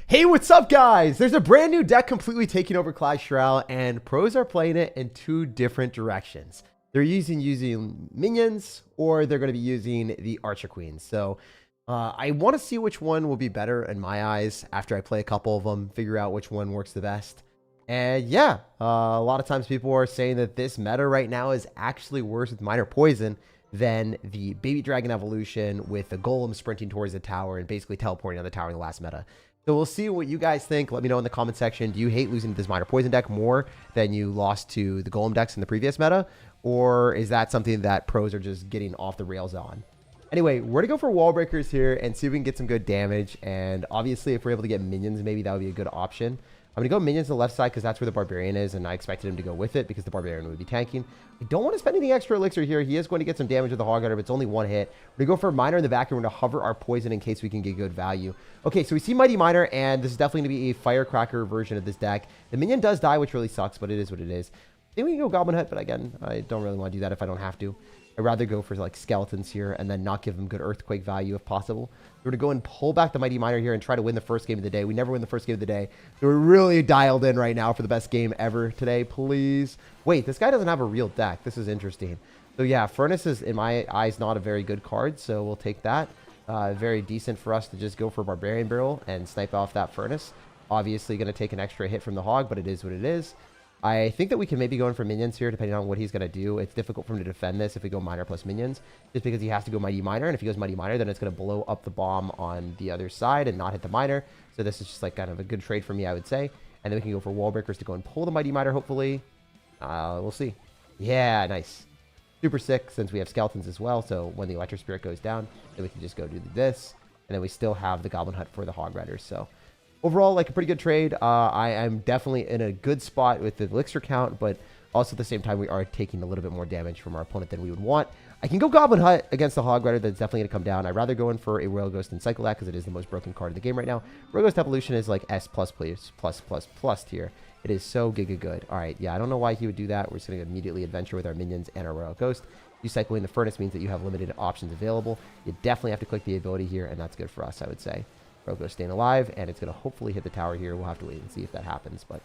Hey, what's up, guys? There's a brand new deck completely taking over Clash Royale, and pros are playing it in two different directions. They're using minions, or they're going to be using the Archer Queens. So I want to see which one will be better in my eyes after I play a couple of them, figure out which one works the best. And yeah, a lot of times people are saying that this meta right now is actually worse with Minor Poison than the Baby Dragon evolution with the Golem sprinting towards the tower and basically teleporting on the tower in the last meta. So we'll see what you guys think. Let me know in the comment section. Do you hate losing to this Minor Poison deck more than you lost to the Golem decks in the previous meta? Or is that something that pros are just getting off the rails on? Anyway, we're going to go for wall breakers here and see if we can get some good damage. And obviously, if we're able to get minions, maybe that would be a good option. I'm going to go minions to the left side because that's where the Barbarian is, and I expected him to go with it because the Barbarian would be tanking. I don't want to spend any extra elixir here. He is going to get some damage with the Hog Rider, but it's only one hit. We're going to go for a Miner in the back, and we're going to hover our poison in case we can get good value. Okay, so we see Mighty Miner, and this is definitely going to be a Firecracker version of this deck. The minion does die, which really sucks, but it is what it is. I think we can go Goblin Hut, but again, I don't really want to do that if I don't have to. I'd rather go for like skeletons here and then not give them good earthquake value if possible. We're going to go and pull back the Mighty Miner here and try to win the first game of the day. We never win the first game of the day. So we're really dialed in right now for the best game ever today, please. Wait, this guy doesn't have a real deck. This is interesting. So yeah, Furnace is, in my eyes, not a very good card, so we'll take that. Very decent for us to just go for Barbarian Barrel and snipe off that Furnace. Obviously going to take an extra hit from the Hog, but it is what it is. I think that we can maybe go in for minions here, depending on what he's going to do. It's difficult for him to defend this if we go Miner plus minions, just because he has to go Mighty Miner. And if he goes Mighty Miner, then it's going to blow up the bomb on the other side and not hit the Miner. So this is just like kind of a good trade for me, I would say. And then we can go for wall breakers to go and pull the Mighty Miner, hopefully. We'll see. Yeah, nice. Super sick, since we have skeletons as well. So when the Electric Spirit goes down, then we can just go do this. And then we still have the Goblin Hut for the Hog Riders. So overall, like a pretty good trade. I am definitely in a good spot with the elixir count, but also at the same time, we are taking a little bit more damage from our opponent than we would want. I can go Goblin Hut against the Hog Rider. That's definitely going to come down. I'd rather go in for a Royal Ghost and cycle that because it is the most broken card in the game right now. Royal Ghost Evolution is like S++++ tier. It is so giga good. All right, yeah, I don't know why he would do that. We're just going to immediately adventure with our minions and our Royal Ghost. You cycling the Furnace means that you have limited options available. You definitely have to click the ability here, and that's good for us, I would say. Rogo's staying alive, and it's going to hopefully hit the tower here. We'll have to wait and see if that happens, but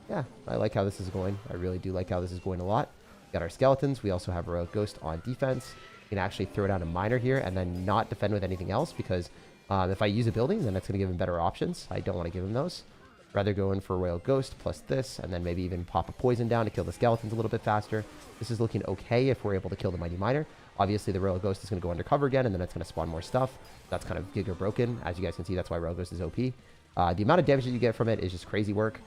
yeah, I like how this is going. I really do like how this is going a lot. We got our skeletons. We also have a Royal Ghost on defense. We can actually throw down a Miner here and then not defend with anything else because if I use a building, then that's going to give him better options. I don't want to give him those. Rather go in for Royal Ghost plus this, and then maybe even pop a poison down to kill the skeletons a little bit faster. This is looking okay if we're able to kill the Mighty Miner. Obviously, the Royal Ghost is going to go undercover again, and then it's going to spawn more stuff. That's kind of giga broken. As you guys can see, that's why Royal Ghost is OP. The amount of damage that you get from it is just crazy work.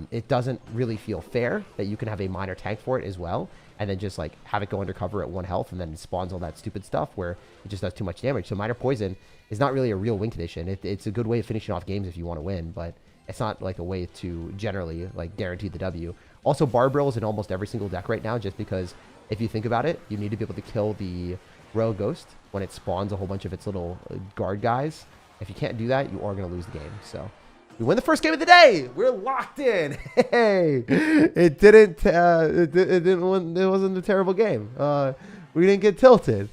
It doesn't really feel fair that you can have a Miner tank for it as well, and then just like have it go undercover at 1 health, and then it spawns all that stupid stuff where it just does too much damage. So Miner Poison is not really a real win condition. It's a good way of finishing off games if you want to win, but it's not like a way to generally like guarantee the W. Also, Barbarrel is in almost every single deck right now, just because if you think about it, you need to be able to kill the Royal Ghost when it spawns a whole bunch of its little guard guys. If you can't do that, you are going to lose the game. So we win the first game of the day. We're locked in. Hey, it wasn't a terrible game. We didn't get tilted.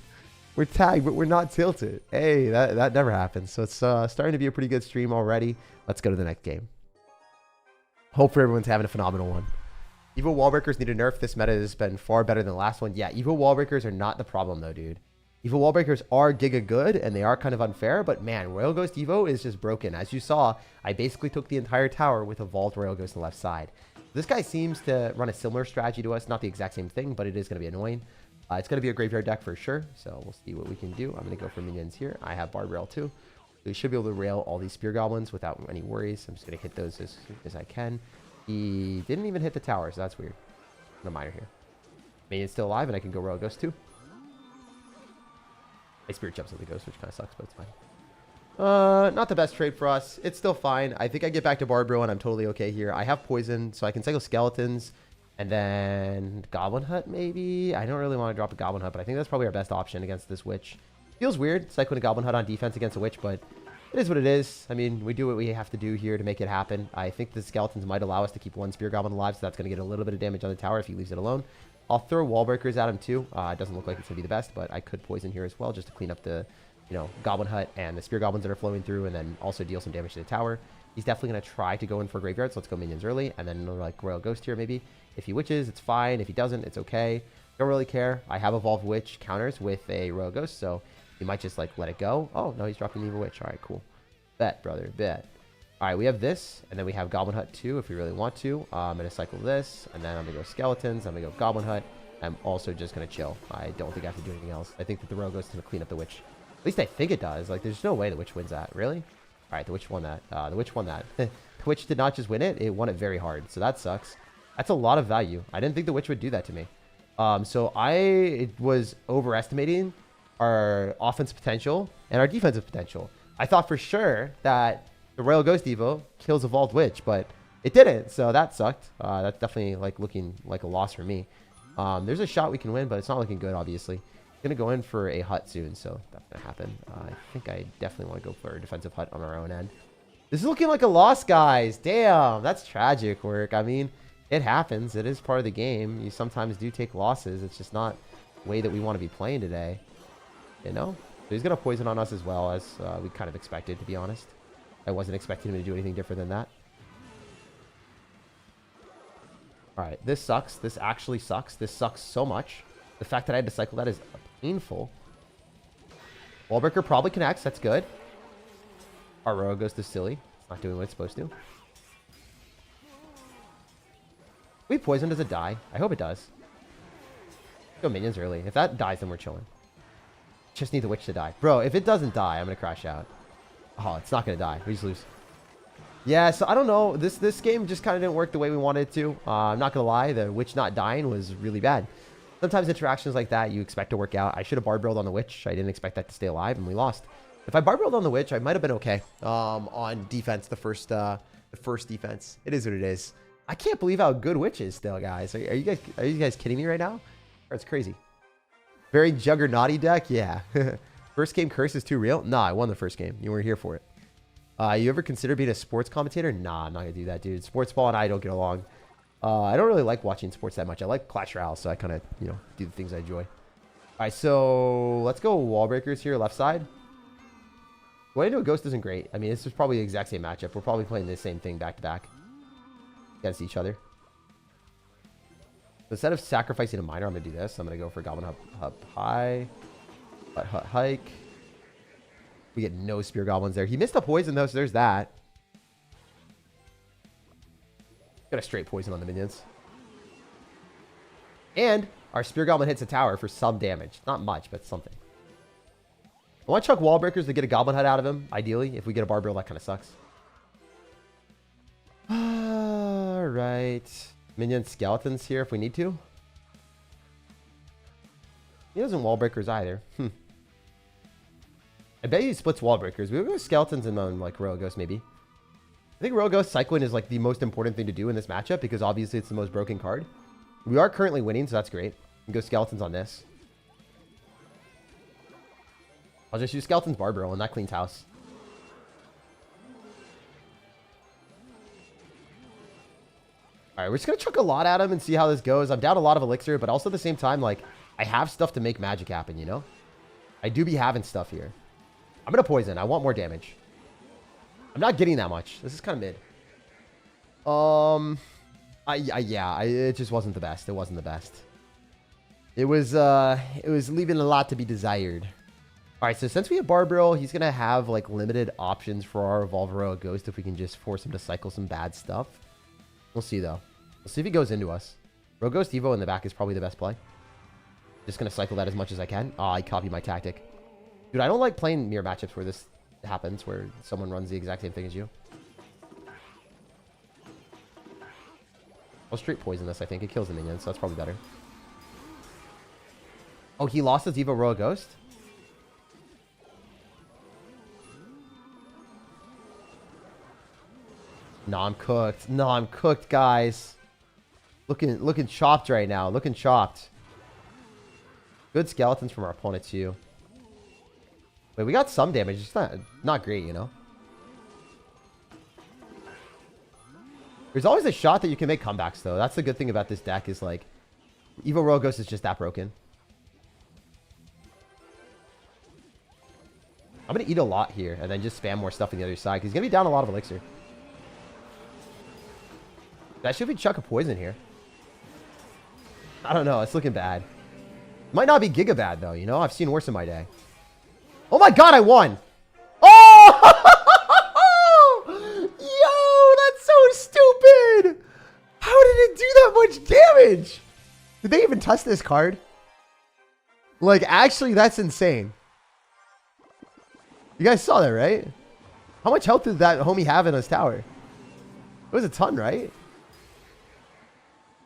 We're tagged, but we're not tilted. Hey, that never happens. So it's starting to be a pretty good stream already. Let's go to the next game. Hopefully everyone's having a phenomenal one. Evo wall breakers need a nerf. This meta has been far better than the last one. Yeah, Evo wall breakers are not the problem though, dude. Evo wall breakers are giga good and they are kind of unfair, but man, Royal Ghost Evo is just broken. As you saw, I basically took the entire tower with Evolved Royal Ghost on the left side. This guy seems to run a similar strategy to us. Not the exact same thing, but it is going to be annoying. It's going to be a graveyard deck for sure, so we'll see what we can do. I'm going to go for minions here. I have Bard Rail too. So we should be able to rail all these Spear Goblins without any worries. I'm just going to hit those as I can. He didn't even hit the tower, so that's weird. No Miner here. Minion's still alive, and I can go Royal Ghost too. My Spirit jumps at the Ghost, which kind of sucks, but it's fine. Not the best trade for us. It's still fine. I think I get back to Barbro, and I'm totally okay here. I have Poison, so I can cycle Skeletons, and then Goblin Hut, maybe? I don't really want to drop a Goblin Hut, but I think that's probably our best option against this Witch. Feels weird, cycling a Goblin Hut on defense against a Witch, but it is what it is. I mean, we do what we have to do here to make it happen. I think the Skeletons might allow us to keep one Spear Goblin alive, so that's going to get a little bit of damage on the tower if he leaves it alone. I'll throw Wall Breakers at him too. It doesn't look like it's going to be the best, but I could Poison here as well just to clean up the you know, Goblin Hut and the Spear Goblins that are flowing through, and then also deal some damage to the tower. He's definitely going to try to go in for Graveyard, so let's go minions early, and then like Royal Ghost here maybe. If he witches, it's fine. If he doesn't, it's okay. Don't really care. I have Evolved Witch counters with a Royal Ghost, so he might just like let it go. Oh, no, he's dropping Evil Witch. All right, cool. Bet, brother, bet. All right, we have this, and then we have Goblin Hut too if we really want to. I'm going to cycle this, and then I'm going to go Skeletons. I'm going to go Goblin Hut. I'm also just going to chill. I don't think I have to do anything else. I think that the Royal Ghost is going to clean up the Witch. At least I think it does. Like, there's no way the Witch wins that. Really? All right, the Witch won that. The Witch won that. The Witch did not just win it. It won it very hard, so that sucks. That's a lot of value. I didn't think the Witch would do that to me. So I was overestimating our offensive potential and our defensive potential. I thought for sure that the Royal Ghost Evo kills Evolved Witch, but it didn't, so that sucked. That's definitely like looking like a loss for me. There's a shot we can win, but it's not looking good, obviously. Gonna go in for a hut soon, so that's gonna happen. I think I definitely want to go for a defensive hut on our own end. This is looking like a loss, guys. Damn, that's tragic work. I mean, it happens. It is part of the game. You sometimes do take losses. It's just not the way that we want to be playing today. You know? So he's gonna poison on us as well, as we kind of expected, to be honest. I wasn't expecting him to do anything different than that. Alright, this sucks. This actually sucks. This sucks so much. The fact that I had to cycle that is painful. Wallbreaker probably connects. That's good. Our Royal Ghost is silly. It's not doing what it's supposed to. We poison. Does it die? I hope it does. Go minions early. If that dies, then we're chilling. Just need the Witch to die. Bro, if it doesn't die, I'm going to crash out. Oh, it's not going to die. We just lose. Yeah, so I don't know. This game just kind of didn't work the way we wanted it to. I'm not going to lie. The Witch not dying was really bad. Sometimes interactions like that you expect to work out. I should have bar barreled on the Witch. I didn't expect that to stay alive, and we lost. If I bar barreled on the Witch, I might have been okay on defense, the first defense. It is what it is. I can't believe how good Witch is still, guys. Are you guys kidding me right now? It's crazy. Very juggernauty deck? Yeah. First game curse is too real? Nah, I won the first game. You weren't here for it. You ever consider being a sports commentator? Nah, I'm not gonna do that, dude. Sports ball and I don't get along. I don't really like watching sports that much. I like Clash Royale, so I kind of, you know, do the things I enjoy. All right, so let's go wall breakers here, left side. Going into a ghost isn't great. I mean, this is probably the exact same matchup. We're probably playing the same thing back to back against each other. So instead of sacrificing a miner, I'm gonna do this. I'm gonna go for Goblin Hut high, Hut hike. We get no Spear Goblins there. He missed a poison though, so there's that. Got a straight poison on the minions. And our Spear Goblin hits a tower for some damage. Not much, but something. I want to chuck wall breakers to get a Goblin Hut out of him, ideally. If we get a bar barrel, that kind of sucks. Alright. Minion skeletons here if we need to. He doesn't wall breakers either. I bet he splits wall breakers. We'll go skeletons and then like Royal Ghost maybe. I think Royal Ghost cycling is like the most important thing to do in this matchup because obviously it's the most broken card. We are currently winning, so that's great. We can go skeletons on this. I'll just use skeletons bar barrel and that cleans house. All right, we're just going to chuck a lot at him and see how this goes. I'm down a lot of elixir, but also at the same time, like, I have stuff to make magic happen, you know? I do be having stuff here. I'm going to poison. I want more damage. I'm not getting that much. This is kind of mid. Yeah, it just wasn't the best. It wasn't the best. It was leaving a lot to be desired. All right, so since we have bar barrel, he's going to have, like, limited options for our Evolve Royal Ghost if we can just force him to cycle some bad stuff. We'll see, though. We'll see if he goes into us. Royal Ghost Evo in the back is probably the best play. Just going to cycle that as much as I can. I copied my tactic. Dude, I don't like playing mirror matchups where this happens, where someone runs the exact same thing as you. I'll straight poison this, I think. It kills the minions, so that's probably better. Oh, he lost his Evo Royal Ghost? No, I'm cooked. No, I'm cooked, guys. Looking chopped right now. Looking chopped. Good skeletons from our opponent, too. Wait, we got some damage. It's not great, you know? There's always a shot that you can make comebacks, though. That's the good thing about this deck is, like, Evo Royal Ghost is just that broken. I'm going to eat a lot here and then just spam more stuff on the other side because he's going to be down a lot of elixir. I should be chuck a poison here. I don't know. It's looking bad. Might not be giga bad, though. You know, I've seen worse in my day. Oh, my God. I won. Oh! Yo, that's so stupid. How did it do that much damage? Did they even test this card? Like, actually, that's insane. You guys saw that, right? How much health did that homie have in his tower? It was a ton, right?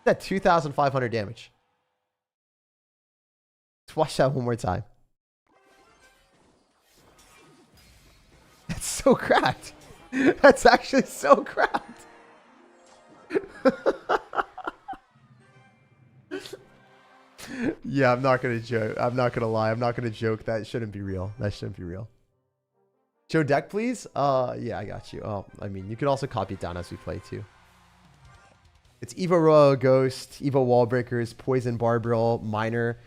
That 2,500 damage. Let's watch that one more time. That's so cracked. That's actually so cracked. Yeah, I'm not gonna joke. I'm not gonna lie. I'm not gonna joke. That shouldn't be real. That shouldn't be real. Show deck, please. Yeah, I got you. Oh, I mean, you can also copy it down as we play too. It's Evo Royal Ghost, Evo Wallbreakers, Poison Barbarrel, Miner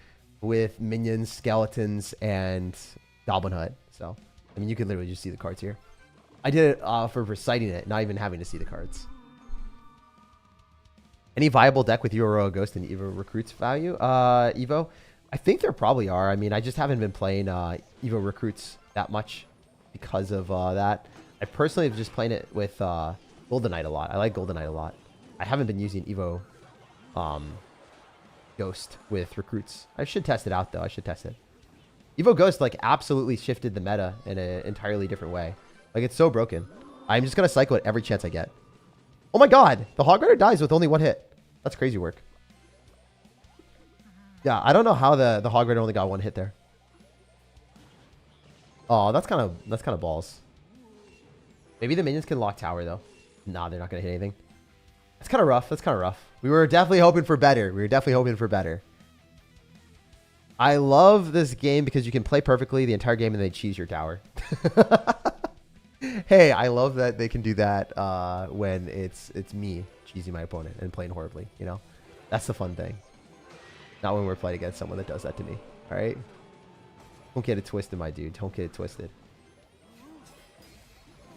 with minions, skeletons, and Goblin Hut. So, I mean, you can literally just see the cards here. I did it for reciting it, not even having to see the cards. Any viable deck with Evo Royal Ghost and Evo Recruits value? Evo? I think there probably are. I mean, I just haven't been playing Evo Recruits that much because of that. I personally have just playing it with Golden Knight a lot. I like Golden Knight a lot. I haven't been using Evo Ghost with Recruits. I should test it out, though. I should test it. Evo Ghost, like, absolutely shifted the meta in an entirely different way. Like, it's so broken. I'm just going to cycle it every chance I get. Oh my God, the Hog Rider dies with only one hit. That's crazy work. Yeah, I don't know how the Hog Rider only got one hit there. Oh, that's kind of balls. Maybe the minions can lock tower though. Nah, they're not gonna hit anything. That's kind of rough. That's kind of rough. We were definitely hoping for better. We were definitely hoping for better. I love this game because you can play perfectly the entire game and they cheese your tower. Hey, I love that they can do that when it's me cheesing my opponent and playing horribly, you know? That's the fun thing. Not when we're playing against someone that does that to me, all right? Don't get it twisted, my dude. Don't get it twisted.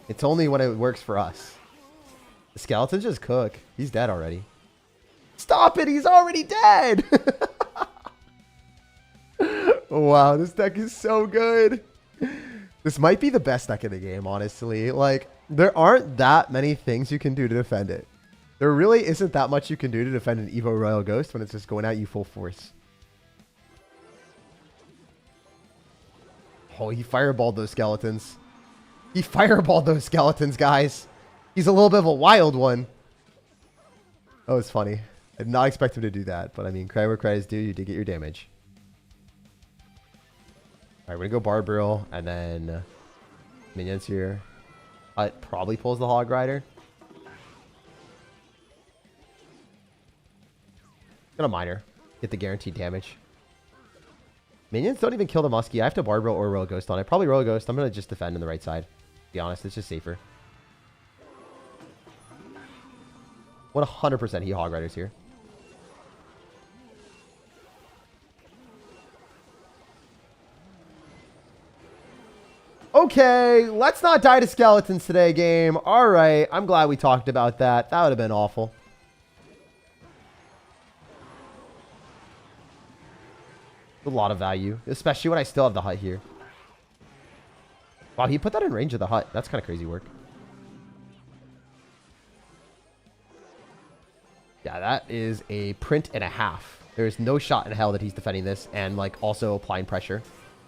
It's only when it works for us. The skeletons just cook. He's dead already. Stop it! He's already dead! Wow, this deck is so good. This might be the best deck in the game, honestly. Like, there aren't that many things you can do to defend it. There really isn't that much you can do to defend an Evo Royal Ghost when it's just going at you full force. Oh, he fireballed those skeletons. He fireballed those skeletons, guys. He's a little bit of a wild one. That was funny. I did not expect him to do that, but I mean, credit where credit is due. You did get your damage. All right, we're going to go Barbarrel, and then minions here. It probably pulls the Hog Rider. Gonna Miner. Get the guaranteed damage. Minions don't even kill the Muskie. I have to Barbarrel or Royal Ghost on it. Probably Royal Ghost. I'm going to just defend on the right side. To be honest, it's just safer. 100% he Hog Riders here. Okay, let's not die to skeletons today, game. All right, I'm glad we talked about that. That would have been awful. A lot of value, especially when I still have the hut here. Wow, he put that in range of the hut. That's kind of crazy work. Yeah, that is a print and a half. There's no shot in hell that he's defending this and like also applying pressure.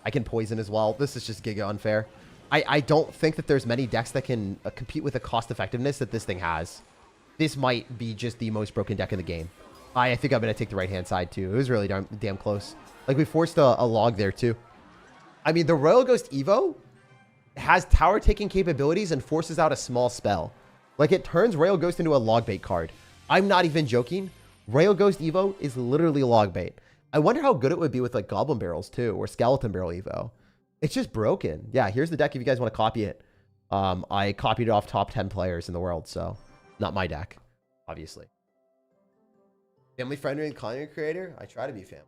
I can poison as well. This is just giga unfair. I don't think that there's many decks that can compete with the cost effectiveness that this thing has. This might be just the most broken deck in the game. I think I'm going to take the right-hand side, too. It was really damn close. Like, we forced a log there, too. I mean, the Royal Ghost Evo has tower-taking capabilities and forces out a small spell. Like, it turns Royal Ghost into a log bait card. I'm not even joking. Royal Ghost Evo is literally log bait. I wonder how good it would be with, like, Goblin Barrels, too, or Skeleton Barrel Evo. It's just broken. Yeah, here's the deck if you guys want to copy it. I copied it off top 10 players in the world, so not my deck, obviously. Family friendly and content creator? I try to be family.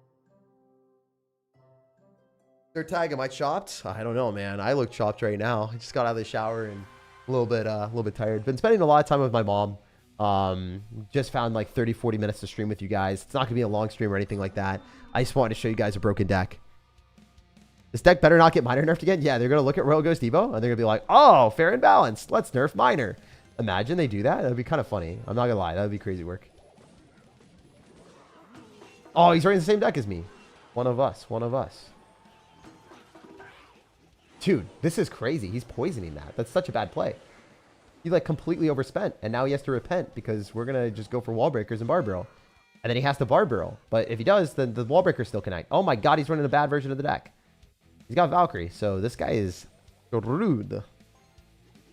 SirTag, am I chopped? I don't know, man. I look chopped right now. I just got out of the shower and a little bit tired. Been spending a lot of time with my mom. Just found like 30, 40 minutes to stream with you guys. It's not gonna be a long stream or anything like that. I just wanted to show you guys a broken deck. This deck better not get Miner nerfed again. Yeah, they're gonna look at Royal Ghost Evo and they're gonna be like, oh, fair and balanced. Let's nerf Miner. Imagine they do that. That'd be kind of funny. I'm not gonna lie. That would be crazy work. Oh, he's running the same deck as me. One of us. One of us. Dude, this is crazy. He's poisoning that. That's such a bad play. He like completely overspent, and now he has to repent because we're gonna just go for wall breakers and bar barrel, and then he has to bar barrel. But if he does, then the wall breakers still connect. Oh my god, he's running a bad version of the deck. He's got Valkyrie, so this guy is rude.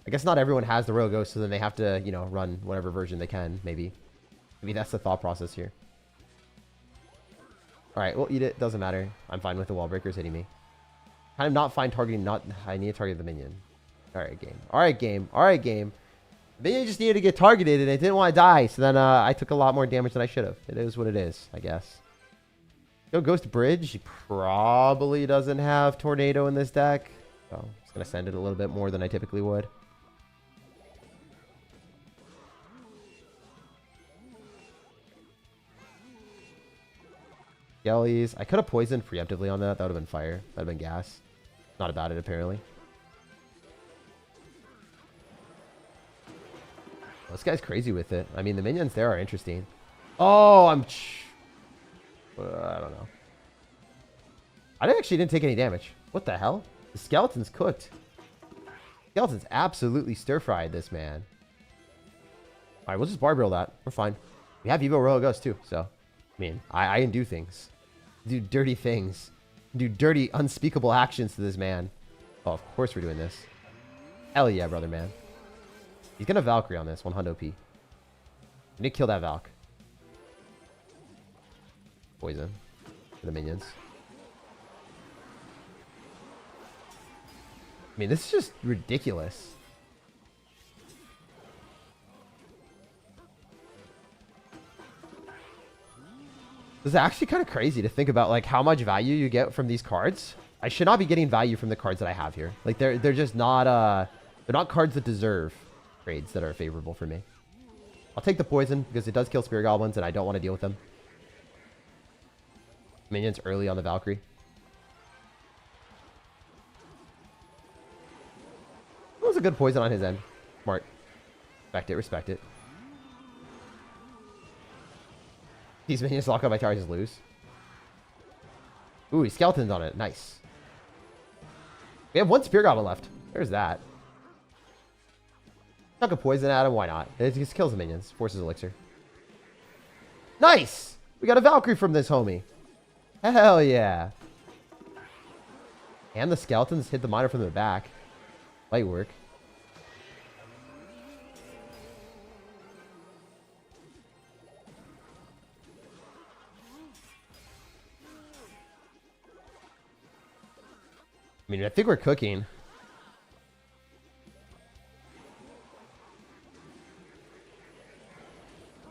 I guess not everyone has the Royal Ghost, so then they have to, you know, run whatever version they can. Maybe that's the thought process here. All right, we'll eat it. Doesn't matter. I'm fine with the wall breakers hitting me. I'm not fine targeting. I need to target the minion. All right, game. All right, game. All right, game. The minion just needed to get targeted, and it didn't want to die. So then I took a lot more damage than I should have. It is what it is, I guess. Go Ghost Bridge. He probably doesn't have Tornado in this deck. So I'm just going to send it a little bit more than I typically would. Skellies. I could have poisoned preemptively on that. That would have been fire. That would have been gas. Not about it, apparently. Well, this guy's crazy with it. I mean, the minions there are interesting. Oh, I don't know. I actually didn't take any damage. What the hell? The skeleton's cooked. Skeleton's absolutely stir-fried this man. All right, we'll just bar barrel that. We're fine. We have Evo Royal Ghost too, so I mean, I can do things. Do dirty things. Do dirty, unspeakable actions to this man. Oh, of course we're doing this. Hell yeah, brother, man. He's gonna Valkyrie on this, 100 OP. I need to kill that Valk. Poison. For the minions. I mean, this is just ridiculous. This is actually kind of crazy to think about, like, how much value you get from these cards. I should not be getting value from the cards that I have here. Like, they're just not, they're not cards that deserve trades that are favorable for me. I'll take the poison because it does kill Spear Goblins and I don't want to deal with them. Minions early on the Valkyrie. That was a good poison on his end. Smart. Respect it, respect it. These minions lock up my towers just lose. Ooh, he skeletons on it. Nice. We have one Spear Goblin left. There's that. Chuck a poison at him. Why not? It just kills the minions. Forces elixir. Nice! We got a Valkyrie from this homie. Hell yeah. And the skeletons hit the miner from the back. Light work. I mean, I think we're cooking.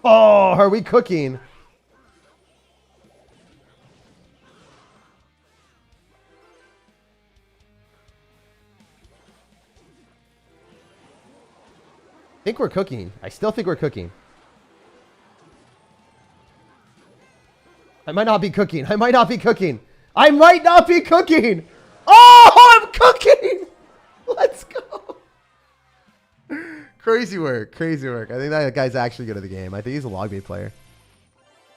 Oh, are we cooking? I think we're cooking. I still think we're cooking. I might not be cooking. I might not be cooking. I might not be cooking. Oh, I'm cooking. Let's go. Crazy work. Crazy work. I think that guy's actually good at the game. I think he's a log bait player.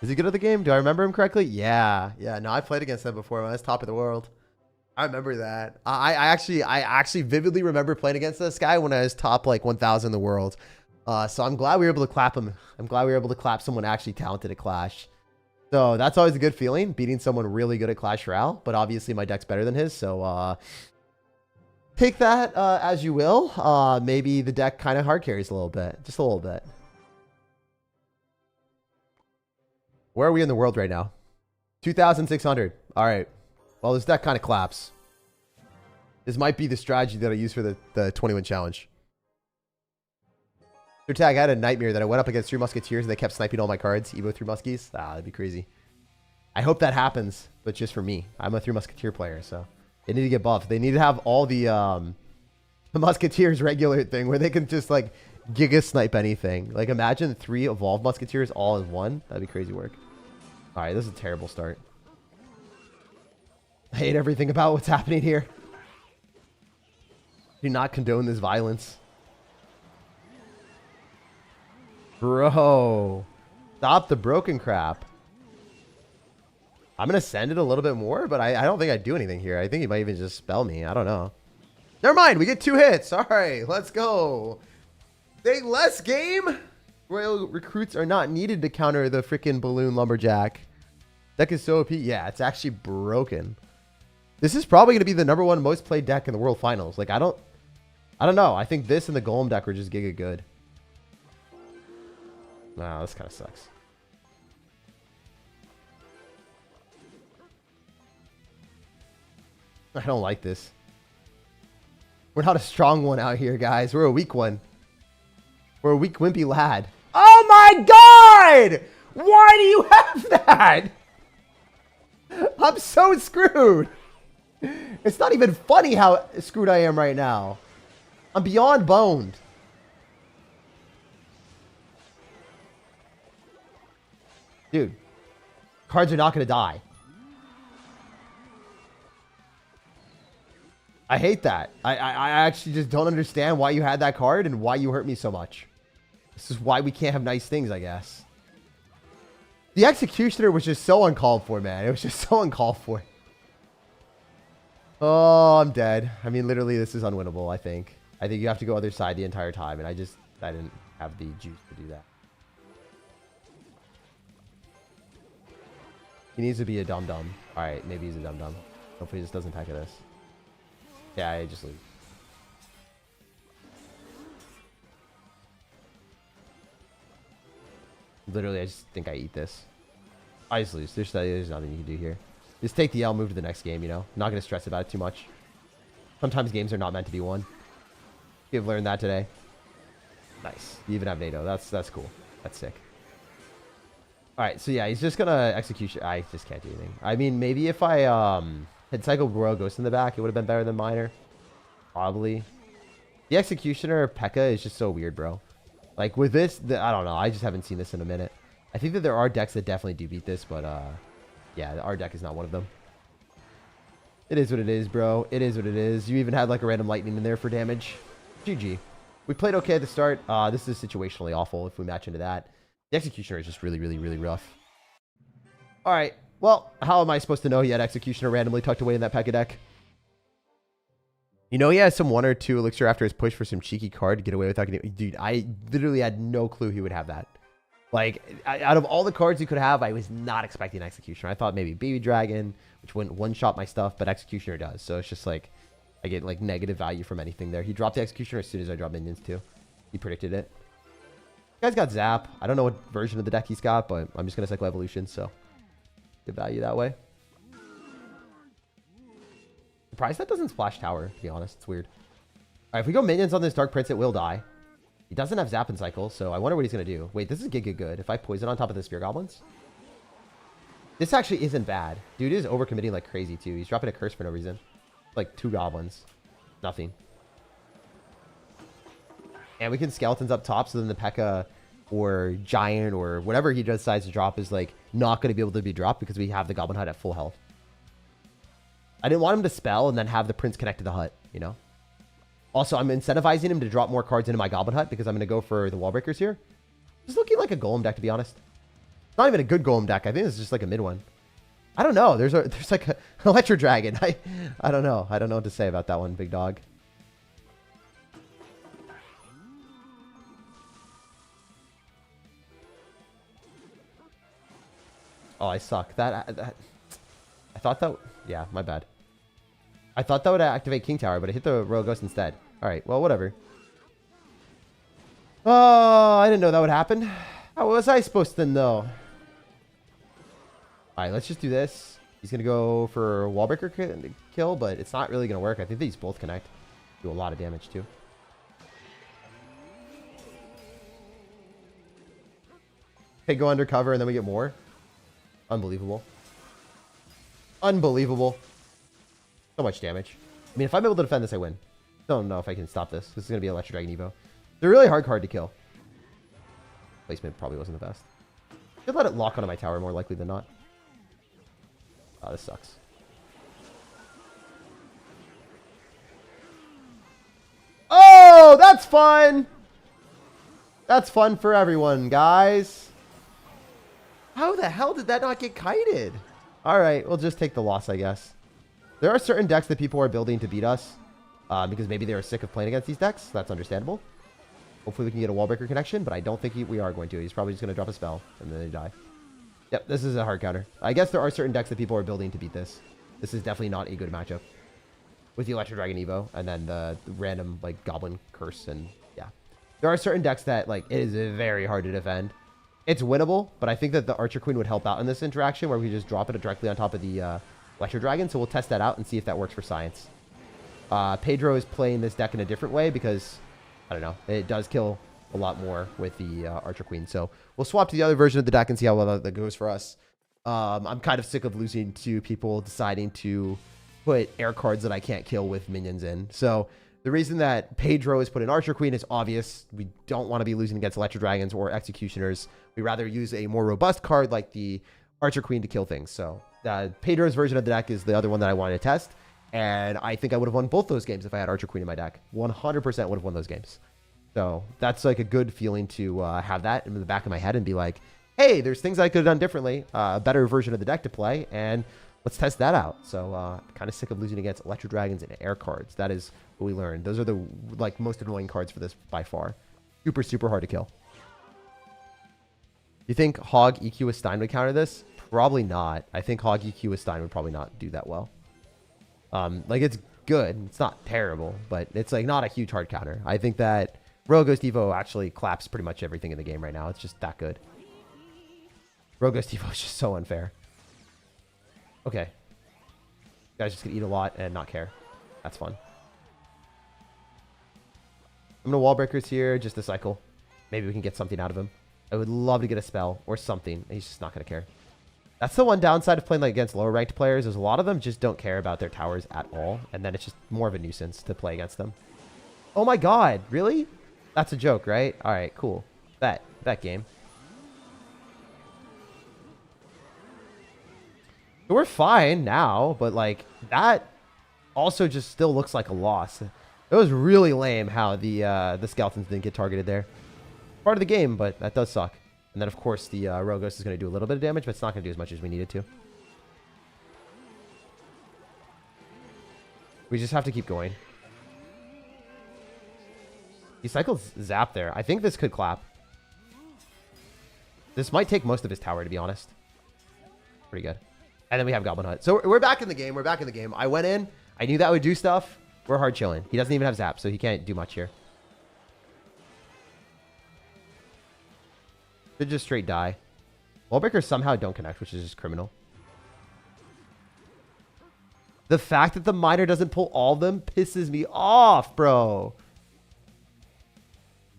Is he good at the game? Do I remember him correctly? Yeah. Yeah. No, I played against him before when I was top of the world. I remember that. I actually vividly remember playing against this guy when I was top like 1,000 in the world. So I'm glad we were able to clap him. I'm glad we were able to clap someone actually talented at Clash. So that's always a good feeling, beating someone really good at Clash Royale. But obviously my deck's better than his, so take that as you will. Maybe the deck kind of hard carries a little bit, just a little bit. Where are we in the world right now? 2,600. All right. Well, this deck kind of claps. This might be the strategy that I use for the 20-win challenge. SirTag, I had a nightmare that I went up against 3 Musketeers and they kept sniping all my cards. Evo 3 Muskies. Ah, that'd be crazy. I hope that happens, but just for me. I'm a 3 Musketeer player, so They need to get buffed. They need to have all the Musketeers regular thing where they can just like giga snipe anything. Like imagine 3 evolved Musketeers all in one. That'd be crazy work. All right, this is a terrible start. I hate everything about what's happening here. Do not condone this violence. Bro. Stop the broken crap. I'm going to send it a little bit more, but I don't think I'd do anything here. I think he might even just spell me. I don't know. Never mind. We get 2 hits. All right, let's go. Say less game. Royal recruits are not needed to counter the freaking balloon lumberjack. Deck is so OP. Yeah, it's actually broken. This is probably going to be the #1 most played deck in the World Finals. Like, I don't know. I think this and the Golem deck are just giga good. Wow, this kind of sucks. I don't like this. We're not a strong one out here, guys. We're a weak one. We're a weak, wimpy lad. Oh my god! Why do you have that? I'm so screwed. It's not even funny how screwed I am right now. I'm beyond boned. Dude, cards are not going to die. I hate that. I actually just don't understand why you had that card and why you hurt me so much. This is why we can't have nice things, I guess. The Executioner was just so uncalled for, man. It was just so uncalled for. Oh, I'm dead. I mean, literally, this is unwinnable, I think. I think you have to go other side the entire time, and I didn't have the juice to do that. He needs to be a dum-dum. All right, maybe he's a dum-dum. Hopefully he just doesn't attack at us. Yeah, I just leave. Literally, I just think I eat this. I just lose. There's nothing you can do here. Just take the L, move to the next game, you know? Not going to stress about it too much. Sometimes games are not meant to be won. You've learned that today. Nice. You even have NATO. That's cool. That's sick. Alright, so yeah, he's just going to execution. I just can't do anything. I mean, maybe if I had cycled Royal Ghost in the back, it would have been better than Miner. Probably. The Executioner P.E.K.K.A. is just so weird, bro. Like, with this, I don't know. I just haven't seen this in a minute. I think that there are decks that definitely do beat this, but, yeah, our deck is not one of them. It is what it is, bro. It is what it is. You even had, like, a random lightning in there for damage. GG. We played okay at the start. This is situationally awful if we match into that. The Executioner is just really, really, really rough. All right. Well, how am I supposed to know he had Executioner randomly tucked away in that P.E.K.K.A. deck? You know he has some 1 or 2 elixir after his push for some cheeky card to get away without getting... Dude, I literally had no clue he would have that. Like, out of all the cards he could have, I was not expecting Executioner. I thought maybe Baby Dragon, which wouldn't one-shot my stuff, but Executioner does. So it's just like, I get like negative value from anything there. He dropped the Executioner as soon as I dropped minions too. He predicted it. The guy's got Zap. I don't know what version of the deck he's got, but I'm just going to cycle Evolution, so good value that way. Surprised that doesn't splash tower, to be honest. It's weird. All right, if we go minions on this Dark Prince, it will die. He doesn't have Zap and Cycle, so I wonder what he's going to do. Wait, this is giga good. If I poison on top of the Spear Goblins? This actually isn't bad. Dude is overcommitting like crazy, too. He's dropping a Curse for no reason. Like 2 Goblins. Nothing. And we can Skeletons up top, so then the P.E.K.K.A. or Giant or whatever he decides to drop is like not going to be able to be dropped because we have the Goblin Hut at full health. I didn't want him to spell and then have the Prince connect to the hut, you know? Also, I'm incentivizing him to drop more cards into my Goblin Hut because I'm going to go for the Wall Breakers here. It's looking like a Golem deck, to be honest. Not even a good Golem deck. I think it's just like a mid one. I don't know. There's like an Electro Dragon. I don't know. I don't know what to say about that one, big dog. Oh, I suck. I thought that... Yeah, my bad. I thought that would activate King Tower, but I hit the Royal Ghost instead. Alright, well, whatever. Oh, I didn't know that would happen. How was I supposed to know? Alright, let's just do this. He's going to go for Wall Breaker kill, but it's not really going to work. I think these both connect. Do a lot of damage, too. Okay, go undercover, and then we get more. Unbelievable. Unbelievable. So much damage. I mean, if I'm able to defend this, I win. Don't know if I can stop this. This is going to be Electro Dragon Evo. They're really hard card to kill. Placement probably wasn't the best. Should let it lock onto my tower more likely than not. Oh, this sucks. Oh, that's fun. That's fun for everyone, guys. How the hell did that not get kited? All right, we'll just take the loss, I guess. There are certain decks that people are building to beat us because maybe they are sick of playing against these decks. That's understandable. Hopefully we can get a wall breaker connection, but I don't think we are going to. He's probably just going to drop a spell, and then they die. Yep, this is a hard counter. I guess there are certain decks that people are building to beat this. This is definitely not a good matchup. With the Electro Dragon Evo, and then the random, like, Goblin Curse, and yeah. There are certain decks that, like, it is very hard to defend. It's winnable, but I think that the Archer Queen would help out in this interaction, where we just drop it directly on top of the Electro Dragon, so we'll test that out and see if that works for Science. Pedro is playing this deck in a different way, because, I don't know, it does kill a lot more with the Archer Queen, so we'll swap to the other version of the deck and see how well that goes for us. I'm kind of sick of losing to people deciding to put air cards that I can't kill with minions in. So the reason that Pedro is put in Archer Queen is obvious. We don't want to be losing against Electro Dragons or Executioners. We rather use a more robust card like the Archer Queen to kill things. So Pedro's version of the deck is the other one that I wanted to test. And I think I would have won both those games if I had Archer Queen in my deck. 100% would have won those games. So that's like a good feeling to have that in the back of my head and be like, hey, there's things I could have done differently. A better version of the deck to play. And let's test that out. So kind of sick of losing against Electro Dragons and air cards. That is what we learned. Those are the like most annoying cards for this by far. Super, super hard to kill. You think Hog EQ with Stein would counter this? Probably not. I think Hog EQ with Stein would probably not do that well. Like it's good. It's not terrible, but it's like not a huge hard counter. I think that Royal Ghost Evo actually claps pretty much everything in the game right now. It's just that good. Royal Ghost Evo is just so unfair. Okay. Guys just gonna eat a lot and not care. That's fun. I'm gonna wall breakers here just to cycle. Maybe we can get something out of him. I would love to get a spell or something. He's just not gonna care. That's the one downside of playing like against lower ranked players is a lot of them just don't care about their towers at all. And then it's just more of a nuisance to play against them. Oh my god, really? That's a joke, right? Alright, cool. Bet game. We're fine now, but like that also just still looks like a loss. It was really lame how the skeletons didn't get targeted there. Part of the game, but that does suck. And then of course the Rogos is going to do a little bit of damage, but it's not going to do as much as we needed to. We just have to keep going. He cycled Zap there. I think this could clap. This might take most of his tower, to be honest. Pretty good. And then we have Goblin Hut. So we're back in the game. We're back in the game. I went in. I knew that would do stuff. We're hard chilling. He doesn't even have Zap, so he can't do much here. Should just straight die. Wallbreakers somehow don't connect, which is just criminal. The fact that the miner doesn't pull all of them pisses me off, bro.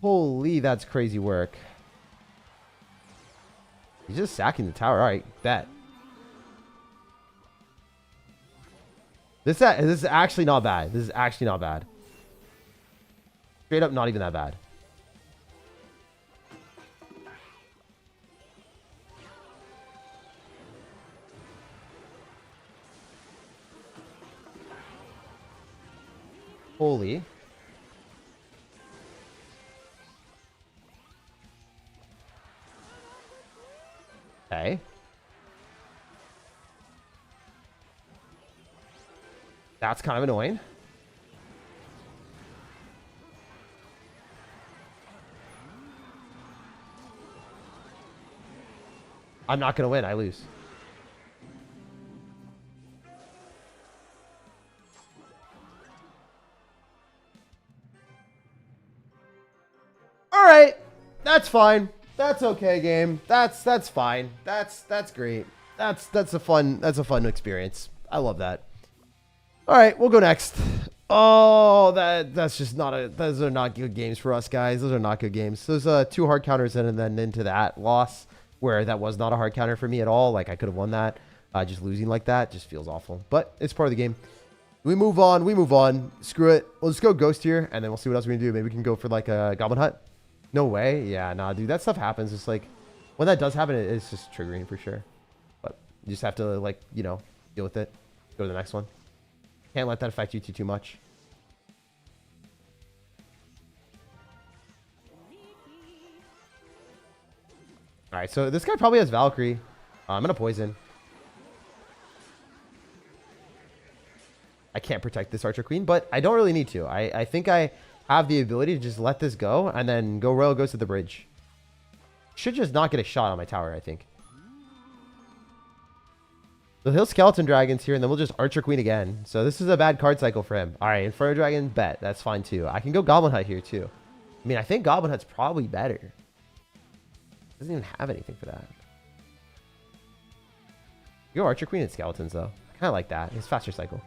Holy, that's crazy work. He's just sacking the tower. All right, bet. This is actually not bad. This is actually not bad. Straight up, not even that bad. Holy. Okay. That's kind of annoying. I'm not going to win. I lose. All right. That's fine. That's okay, game. That's fine. That's great. That's a fun experience. I love that. All right, we'll go next. Oh, that's just not a. Those are not good games for us, guys. Those are not good games. Those 2 hard counters in and then into that loss where that was not a hard counter for me at all. Like I could have won that. Just losing like that just feels awful. But it's part of the game. We move on. We move on. Screw it. We'll just go Ghost here, and then we'll see what else we can do. Maybe we can go for like a Goblin Hut. No way. Yeah, nah, dude. That stuff happens. It's like, when that does happen, it's just triggering for sure. But you just have to, like, you know, deal with it. Go to the next one. Can't let that affect you too much. All right, so this guy probably has Valkyrie. I'm going to poison. I can't protect this Archer Queen, but I don't really need to. I think I have the ability to just let this go and then go Royal Ghost to the bridge. Should just not get a shot on my tower, I think. So he'll Skeleton Dragons here, and then we'll just Archer Queen again. So this is a bad card cycle for him. All right, Inferno Dragon, bet. That's fine, too. I can go Goblin Hut here, too. I mean, I think Goblin Hut's probably better. Doesn't even have anything for that. Go Archer Queen and Skeletons, though. I kind of like that. It's faster cycle.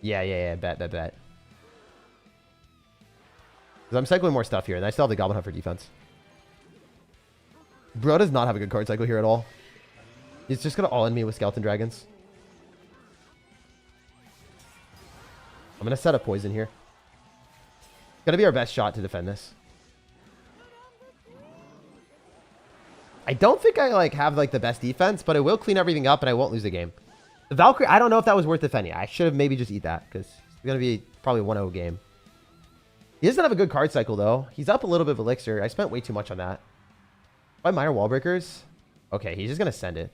Yeah. Bet. Because I'm cycling more stuff here, and I still have the Goblin Hut for defense. Bro does not have a good card cycle here at all. He's just going to all-in me with Skeleton Dragons. I'm going to set a poison here. Going to be our best shot to defend this. I don't think I like have like the best defense, but it will clean everything up and I won't lose the game. The Valkyrie, I don't know if that was worth defending. I should have maybe just eat that because it's going to be probably a 1-0 game. He doesn't have a good card cycle though. He's up a little bit of elixir. I spent way too much on that. By minor wall breakers. Okay, he's just going to send it.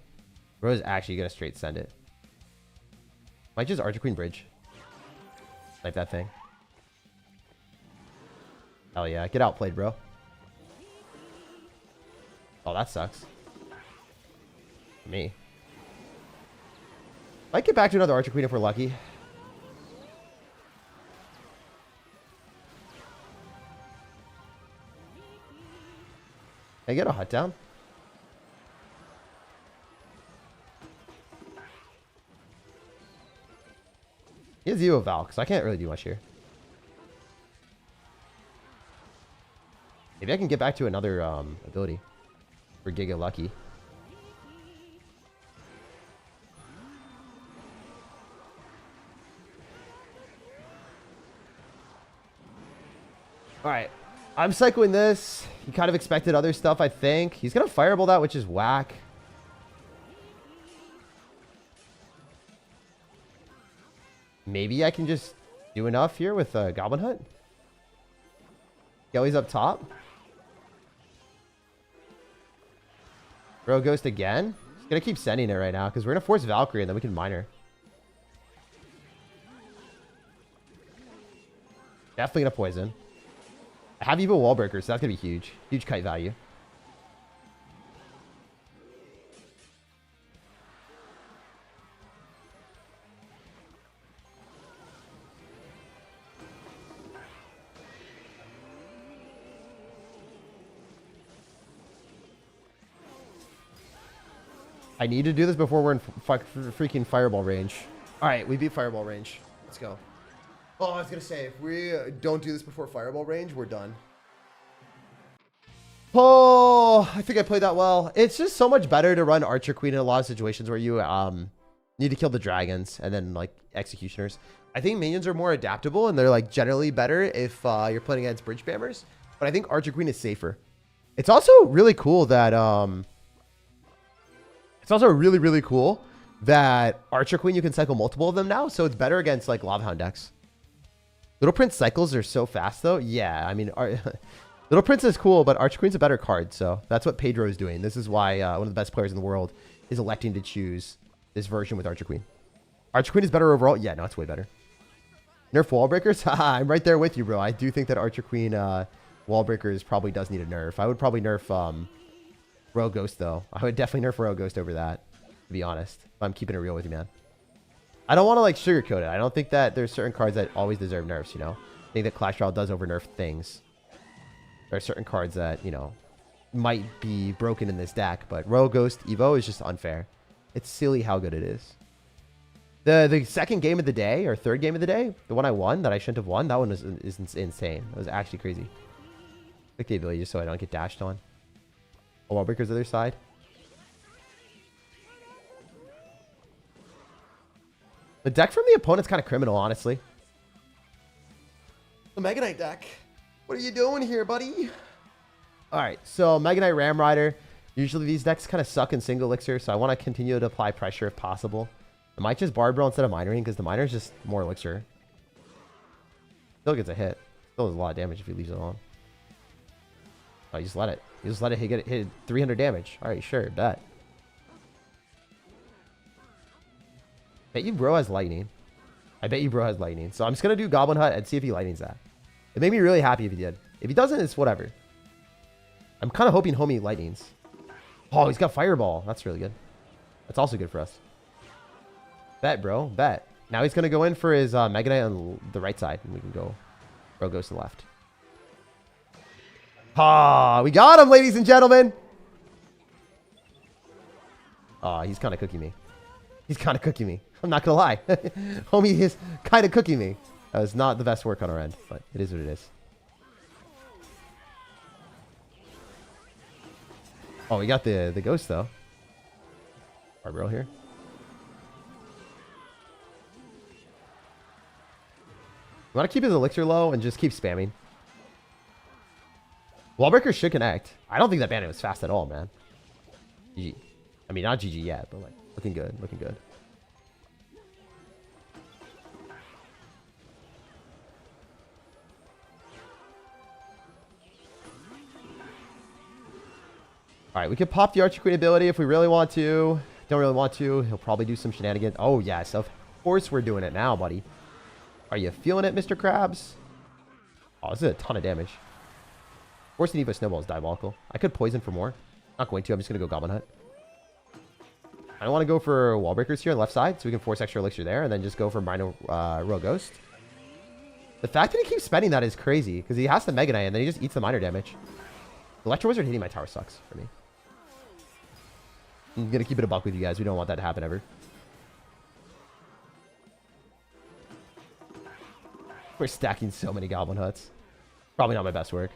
Bro's actually going to straight send it. Might just Archer Queen bridge. Like that thing. Hell yeah. Get outplayed, bro. Oh, that sucks. Me. Might get back to another Archer Queen if we're lucky. Can I get a hut down? He has Evo Valk, so I can't really do much here. Maybe I can get back to another ability. For Giga Lucky. Alright. I'm cycling this. He kind of expected other stuff, I think. He's going to Fireball that, which is whack. Maybe I can just do enough here with Goblin Hut. Gelly's up top. Bro Ghost again. He's going to keep sending it right now because we're going to force Valkyrie and then we can mine her. Definitely going to poison. I have Evo Wall Breakers, so that's going to be huge. Huge kite value. I need to do this before we're in freaking Fireball range. All right, we beat Fireball range. Let's go. Oh, I was going to say, if we don't do this before Fireball range, we're done. Oh, I think I played that well. It's just so much better to run Archer Queen in a lot of situations where you need to kill the dragons and then like executioners. I think minions are more adaptable and they're like generally better if you're playing against bridge spammers. But I think Archer Queen is safer. It's also really cool that Archer Queen, you can cycle multiple of them now. So it's better against like Lava Hound decks. Little Prince cycles are so fast though. Yeah, I mean, Little Prince is cool, but Archer Queen's a better card. So that's what Pedro is doing. This is why one of the best players in the world is electing to choose this version with Archer Queen. Archer Queen is better overall. Yeah, no, it's way better. Nerf wall breakers. I'm right there with you, bro. I do think that Archer Queen wall breakers probably does need a nerf. I would probably nerf Royal Ghost though. I would definitely nerf Royal Ghost over that, to be honest. If I'm keeping it real with you, man. I don't want to like sugarcoat it. I don't think that there's certain cards that always deserve nerfs, you know? I think that Clash Royale does over nerf things. There are certain cards that, you know, might be broken in this deck, but Royal Ghost Evo is just unfair. It's silly how good it is. The second game of the day, or third game of the day, the one I won that I shouldn't have won, that one is insane. It was actually crazy. Click the ability just so I don't get dashed on. Oh, Wall Breaker's the other side. The deck from the opponent's kind of criminal, honestly. The Mega Knight deck. What are you doing here, buddy? All right, so Mega Knight Ram Rider. Usually these decks kind of suck in single elixir, so I want to continue to apply pressure if possible. I might just Bard Brawl instead of Minoring because the Miner is just more elixir. Still gets a hit. Still does a lot of damage if he leaves it on. Oh, you just let it. You just let it hit 300 damage. All right, sure, bet. Bet you bro has lightning. I bet you bro has lightning. So I'm just going to do Goblin Hut and see if he lightnings that. It made me really happy if he did. If he doesn't, it's whatever. I'm kind of hoping homie lightnings. Oh, he's got Fireball. That's really good. That's also good for us. Bet, bro. Bet. Now he's going to go in for his Mega Knight on the right side. And we can go. Bro goes to the left. Ah, we got him, ladies and gentlemen. Ah, he's kind of cooking me. He's kind of cooking me. I'm not going to lie. Homie is kind of cooking me. That was not the best work on our end, but it is what it is. Oh, we got the ghost, though. Barbaro here. We want to keep his elixir low and just keep spamming. Wallbreaker should connect. I don't think that bandit was fast at all, man. GG. I mean, not GG yet, but like looking good. Looking good. All right, we could pop the Archer Queen ability if we really want to. Don't really want to. He'll probably do some shenanigans. Oh, yes. Of course we're doing it now, buddy. Are you feeling it, Mr. Krabs? Oh, this is a ton of damage. Forcing Evo Snowball is diabolical. I could poison for more. Not going to. I'm just going to go Goblin Hut. I don't want to go for Wall Breakers here on the left side, so we can force extra elixir there, and then just go for Minor Royal Ghost. The fact that he keeps spending that is crazy, because he has the Mega Knight, and then he just eats the minor damage. Electro Wizard hitting my tower sucks for me. I'm going to keep it a buck with you guys. We don't want that to happen ever. We're stacking so many Goblin Huts. Probably not my best work.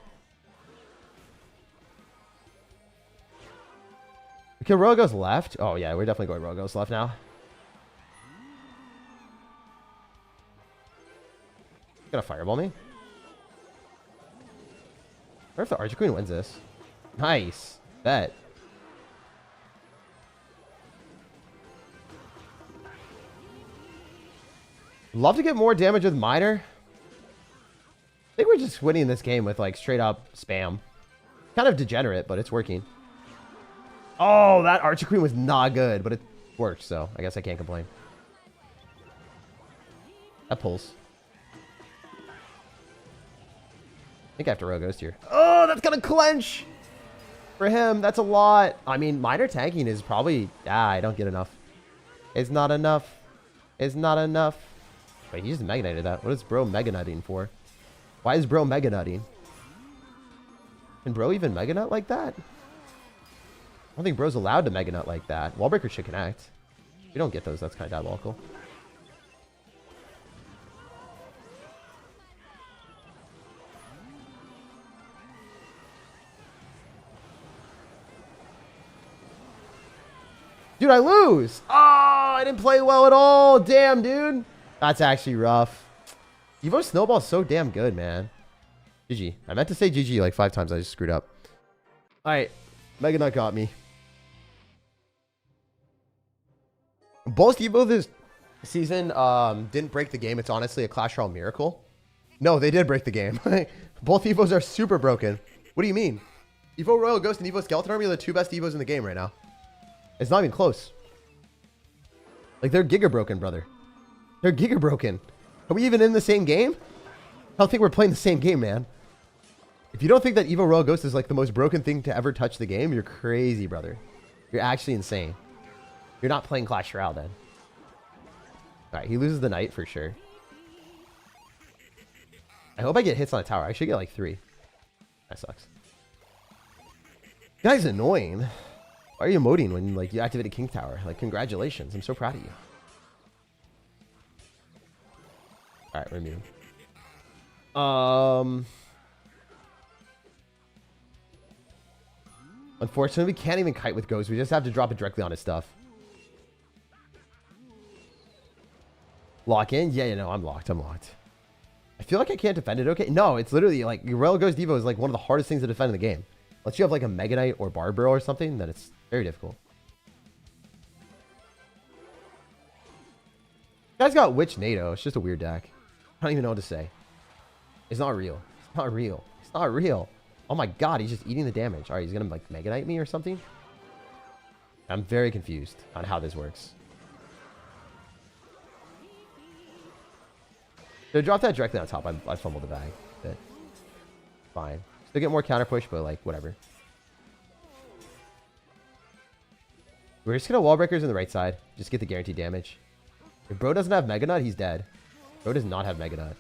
Okay, Royal Ghost left. Oh, yeah, we're definitely going Royal Ghost left now. Gonna Fireball me. What if the Archer Queen wins this? Nice. Bet. Love to get more damage with Miner. I think we're just winning this game with like straight up spam. Kind of degenerate, but it's working. Oh, that Archer Queen was not good, but it worked, so I guess I can't complain. That pulls. I think I have to Royal Ghost here. Oh, that's gonna clench! For him, that's a lot. I mean, minor tanking is probably... Ah, I don't get enough. It's not enough. It's not enough. Wait, he just Mega Knighted that. What is bro Mega Nutting for? Why is bro Mega Nutting? Can bro even Mega Nut like that? I don't think bro's allowed to Mega Nut like that. Wallbreaker should connect. If you don't get those, that's kind of diabolical. Dude, I lose. Oh, I didn't play well at all. Damn, dude. That's actually rough. Evo Snowball's so damn good, man. GG. I meant to say GG like 5 times. I just screwed up. All right. Mega Nut got me. Both Evo this season didn't break the game. It's honestly a Clash Royale miracle. No, they did break the game. Both Evos are super broken. What do you mean? Evo Royal Ghost and Evo Skeleton Army are the 2 best Evos in the game right now. It's not even close. Like, they're giga broken, brother. They're giga broken. Are we even in the same game? I don't think we're playing the same game, man. If you don't think that Evo Royal Ghost is like the most broken thing to ever touch the game, you're crazy, brother. You're actually insane. You're not playing Clash Royale then. Alright, he loses the knight for sure. I hope I get hits on a tower. I should get like 3. That sucks. Guy's annoying. Why are you emoting when like you activated King Tower? Like, congratulations. I'm so proud of you. Alright, we're immune. Unfortunately, we can't even kite with Ghost. We just have to drop it directly on his stuff. Lock in? Yeah, you know, I'm locked. I'm locked. I feel like I can't defend it okay. No, it's literally like Rail Ghost Devo is like one of the hardest things to defend in the game. Unless you have like a Mega Knight or Barbaro or something, then it's very difficult. You guys got Witch NATO. It's just a weird deck. I don't even know what to say. It's not real. It's not real. It's not real. Oh my god, he's just eating the damage. Alright, he's gonna like Mega Knight me or something? I'm very confused on how this works. So drop that directly on top. I fumbled the bag. But fine. Still get more counter push, but like whatever. We're just gonna wall breakers on the right side. Just get the guaranteed damage. If bro doesn't have Mega Nut, he's dead. Bro does not have Mega Nut.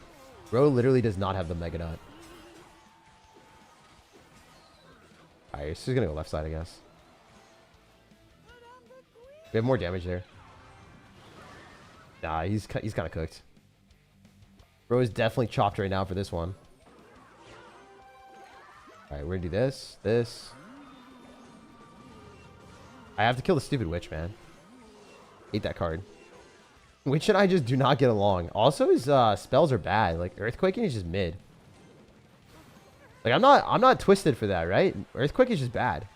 Bro literally does not have the Mega Nut. Alright, he's just gonna go left side, I guess. We have more damage there. Nah, he's kind of cooked. Bro is definitely chopped right now for this one. Alright, we're gonna do this. I have to kill the stupid witch, man. Hate that card. Witch and I just do not get along. Also, his spells are bad. Like, Earthquaking is just mid. Like, I'm not twisted for that, right? Earthquake is just bad.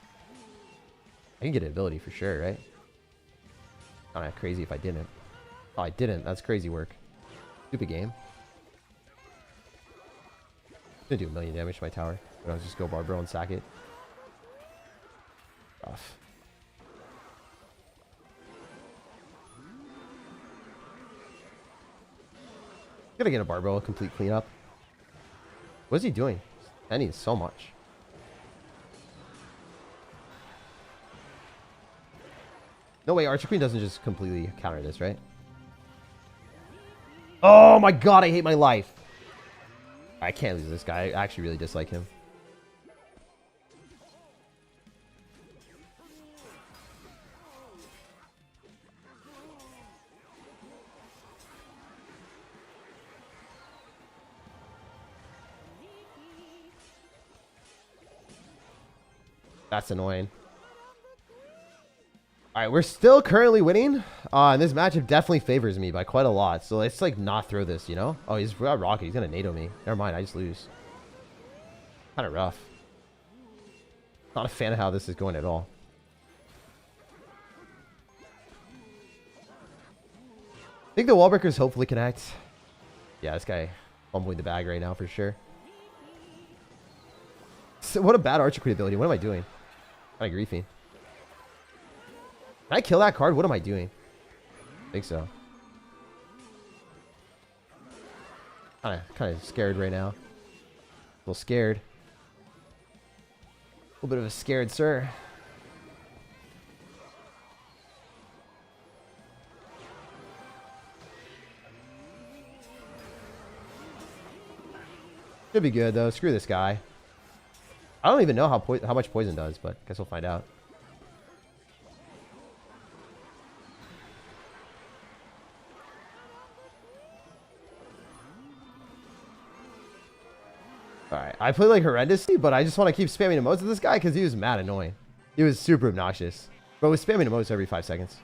I can get an ability for sure, right? Kind of crazy if I didn't. Oh, I didn't. That's crazy work. Stupid game. I'm gonna do 1 million damage to my tower. But I'll just go Barbaro and sack it. Rough. Gotta get a Barbaro, complete cleanup. What is he doing? That needs so much. No way, Archer Queen doesn't just completely counter this, right? Oh my god, I hate my life. I can't lose this guy. I actually really dislike him. That's annoying. Alright, we're still currently winning. And this matchup definitely favors me by quite a lot. So let's like not throw this, you know? Oh, he's got Rocket. He's gonna NATO me. Never mind, I just lose. Kind of rough. Not a fan of how this is going at all. I think the wall breakers hopefully connect. Yeah, this guy fumbling the bag right now for sure. So what a bad Archer Queen ability. What am I doing? Kind of griefing. Can I kill that card? What am I doing? I think so. Kind of scared right now. A little scared. A little bit of a scared sir. Should be good though. Screw this guy. I don't even know how much poison does, but guess we'll find out. Alright, I play like horrendously, but I just want to keep spamming emotes with this guy because he was mad annoying. He was super obnoxious. But was spamming emotes every 5 seconds.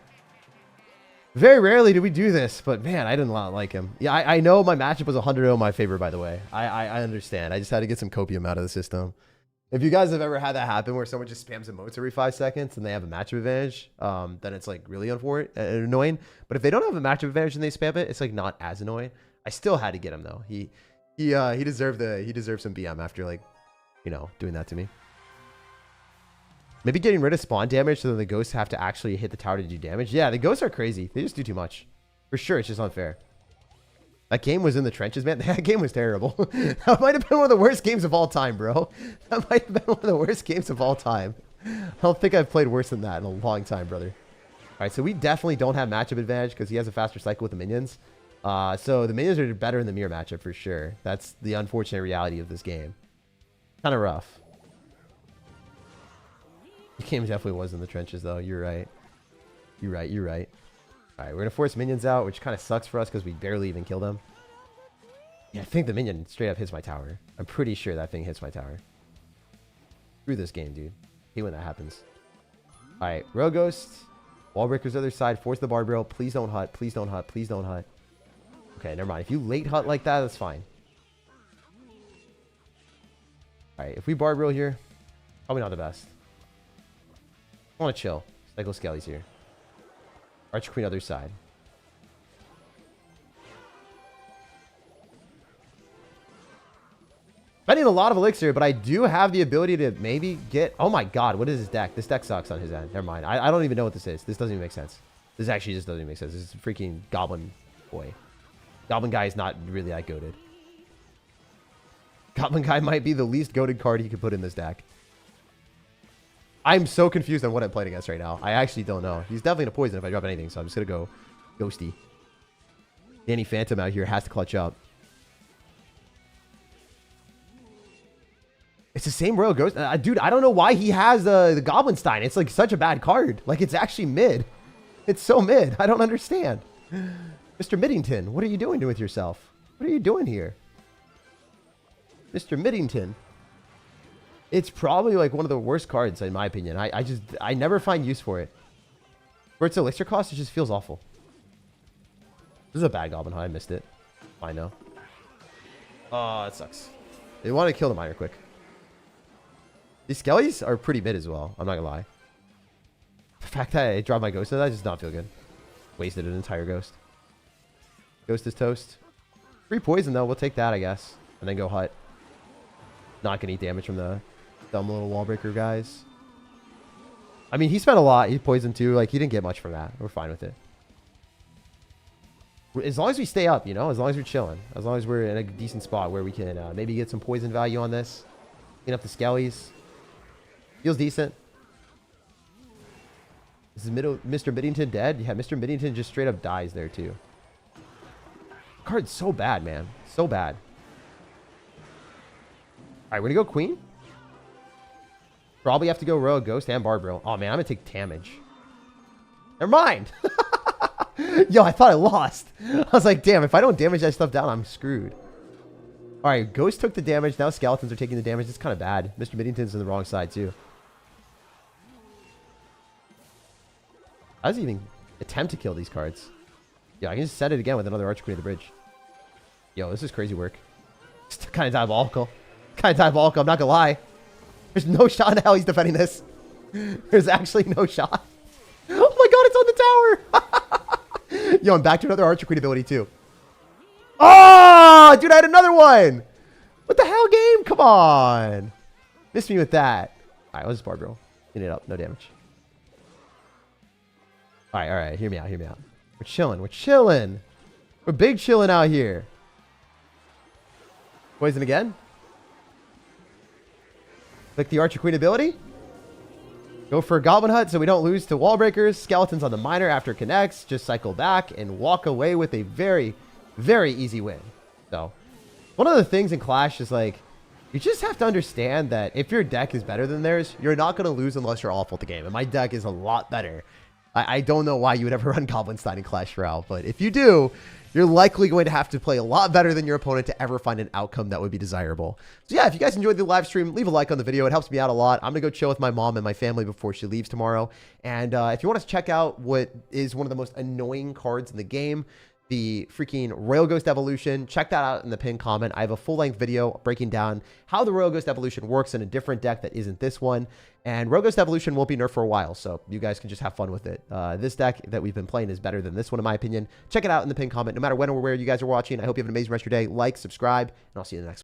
Very rarely do we do this, but man, I didn't like him. Yeah, I know my matchup was 100-0 in my favor, by the way. I understand. I just had to get some copium out of the system. If you guys have ever had that happen where someone just spams emotes every 5 seconds and they have a matchup advantage, then it's like really annoying. But if they don't have a matchup advantage and they spam it, it's like not as annoying. I still had to get him though. He deserved some BM after like, you know, doing that to me. Maybe getting rid of spawn damage so that the ghosts have to actually hit the tower to do damage. Yeah, the ghosts are crazy. They just do too much. For sure, it's just unfair. That game was in the trenches, man. That game was terrible. That might have been one of the worst games of all time, bro. That might have been one of the worst games of all time. I don't think I've played worse than that in a long time, brother. All right, so we definitely don't have matchup advantage because he has a faster cycle with the minions. So the minions are better in the mirror matchup for sure. That's the unfortunate reality of this game. Kind of rough. The game definitely was in the trenches, though. You're right. You're right. You're right. All right, we're going to force minions out, which kind of sucks for us because we barely even killed them. Yeah, I think the minion straight up hits my tower. I'm pretty sure that thing hits my tower. Screw this game, dude. I hate when that happens. All right, Rogue Ghost. Wall breakers other side. Force the Barbaro. Please don't hut. Please don't hut. Please don't hut. Okay, never mind. If you late hut like that, that's fine. Alright, if we barb reel here, probably not the best. I want to chill. Cycle Skellies here. Archer Queen other side. Spending a lot of elixir, but I do have the ability to maybe get... Oh my god, what is this deck? This deck sucks on his end. Never mind. I don't even know what this is. This doesn't even make sense. This actually just doesn't even make sense. This is a freaking Goblin boy. Goblin guy is not really that goated. Goblin guy might be the least goated card he could put in this deck. I'm so confused on what I'm playing against right now. I actually don't know. He's definitely going to poison if I drop anything, so I'm just going to go Ghosty. Danny Phantom out here has to clutch up. It's the same Royal Ghost. Dude, I don't know why he has the Goblinstein. It's like such a bad card. Like, it's actually mid. It's so mid. I don't understand. Mr. Middington, what are you doing with yourself? What are you doing here? Mr. Middington. It's probably like one of the worst cards in my opinion. I never find use for it. For its elixir cost, it just feels awful. This is a bad Goblin High. I missed it. I know. Oh, it sucks. They want to kill the miner quick. These Skellies are pretty mid as well. I'm not gonna lie. The fact that I dropped my ghost, that does not feel good. Wasted an entire ghost. Ghost is toast. Free poison though. We'll take that, I guess. And then go hut. Not gonna eat damage from the dumb little wall breaker guys. I mean, he spent a lot. He poisoned too. Like, he didn't get much from that. We're fine with it. As long as we stay up, you know? As long as we're chilling. As long as we're in a decent spot where we can maybe get some poison value on this. Clean up the Skellies. Feels decent. This is Mr. Middington dead? Yeah, Mr. Middington just straight up dies there too. The card's so bad, man. So bad. Alright, we're gonna go Queen. Probably have to go Royal Ghost and Barbaro. Oh man, I'm gonna take damage. Never mind. Yo, I thought I lost. I was like, damn, if I don't damage that stuff down, I'm screwed. Alright, Ghost took the damage. Now Skeletons are taking the damage. It's kind of bad. Mr. Middington's on the wrong side too. How does he even attempt to kill these cards? Yeah, I can just set it again with another Archer Queen of the Bridge. Yo, this is crazy work. It's kind of diabolical. Kind of diabolical, I'm not gonna lie. There's no shot in hell he's defending this. There's actually no shot. Oh my god, it's on the tower! Yo, I'm back to another Archer Queen ability too. Oh, dude, I had another one! What the hell, game? Come on! Missed me with that. Alright, let's just Barbaro. Clean it up, no damage. Alright, hear me out, hear me out. We're chilling, we're chilling. We're big chilling out here. Poison again. Click the Archer Queen ability. Go for a Goblin Hut so we don't lose to Wall Breakers. Skeletons on the miner after it connects. Just cycle back and walk away with a very, very easy win. So, one of the things in Clash is like, you just have to understand that if your deck is better than theirs, you're not going to lose unless you're awful at the game. And my deck is a lot better. I don't know why you would ever run Goblinstein in Clash Royale, but if you do, you're likely going to have to play a lot better than your opponent to ever find an outcome that would be desirable. So yeah, if you guys enjoyed the live stream, leave a like on the video. It helps me out a lot. I'm going to go chill with my mom and my family before she leaves tomorrow. And if you want to check out what is one of the most annoying cards in the game, the freaking Royal Ghost Evolution, check that out in the pinned comment. I have a full-length video breaking down how the Royal Ghost Evolution works in a different deck that isn't this one. And Royal Ghost Evolution won't be nerfed for a while, so you guys can just have fun with it. This deck that we've been playing is better than this one, in my opinion. Check it out in the pinned comment. No matter when or where you guys are watching, I hope you have an amazing rest of your day. Like, subscribe, and I'll see you in the next one.